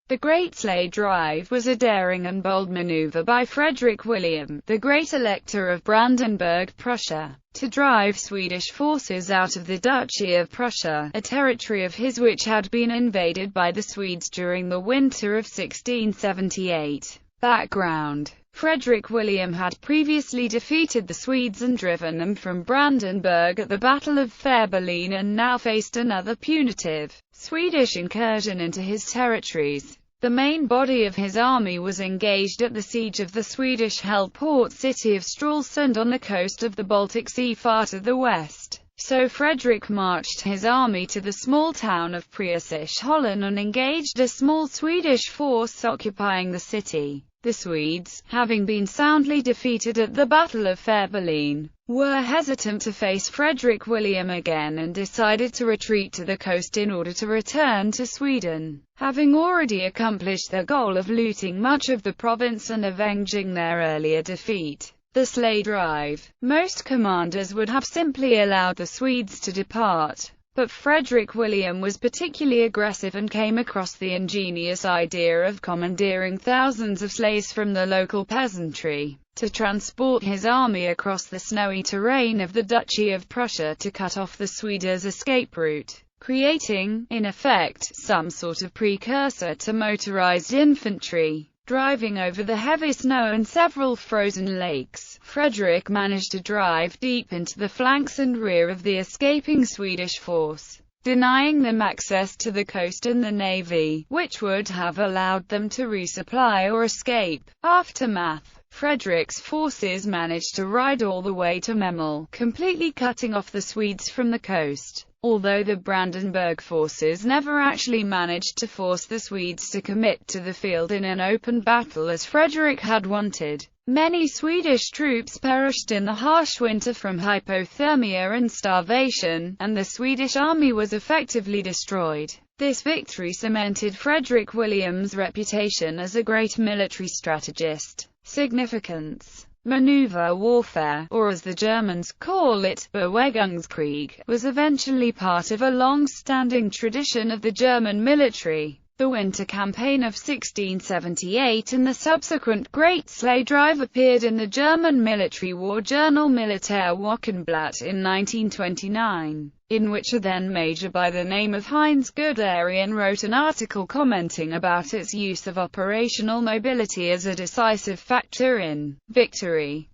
The Great Sleigh Drive was a daring and bold maneuver by Frederick William, the Great Elector of Brandenburg, Prussia, to drive Swedish forces out of the Duchy of Prussia, a territory of his which had been invaded by the Swedes during the winter of 1678. Background: Frederick William had previously defeated the Swedes and driven them from Brandenburg at the Battle of Fehrbellin, and now faced another punitive Swedish incursion into his territories. The main body of his army was engaged at the siege of the Swedish-held port city of Stralsund on the coast of the Baltic Sea far to the west. So Frederick marched his army to the small town of Preeussisch-Holland and engaged a small Swedish force occupying the city. The Swedes, having been soundly defeated at the Battle of Fehrbellin, were hesitant to face Frederick William again and decided to retreat to the coast in order to return to Sweden, having already accomplished their goal of looting much of the province and avenging their earlier defeat. The Sleigh Drive. Most commanders would have simply allowed the Swedes to depart, but Frederick William was particularly aggressive and came across the ingenious idea of commandeering thousands of sleighs from the local peasantry, to transport his army across the snowy terrain of the Duchy of Prussia to cut off the Swedes' escape route, creating, in effect, some sort of precursor to motorized infantry. Driving over the heavy snow and several frozen lakes, Frederick managed to drive deep into the flanks and rear of the escaping Swedish force, denying them access to the coast and the navy, which would have allowed them to resupply or escape. Aftermath: Frederick's forces managed to ride all the way to Memel, completely cutting off the Swedes from the coast. Although the Brandenburg forces never actually managed to force the Swedes to commit to the field in an open battle as Frederick had wanted, many Swedish troops perished in the harsh winter from hypothermia and starvation, and the Swedish army was effectively destroyed. This victory cemented Frederick William's reputation as a great military strategist. Significance: Maneuver warfare, or as the Germans call it, Bewegungskrieg, was eventually part of a long-standing tradition of the German military. The winter campaign of 1678 and the subsequent Great Sleigh Drive appeared in the German military war journal Militär Wochenblatt in 1929, in which a then-major by the name of Heinz Guderian wrote an article commenting about its use of operational mobility as a decisive factor in victory.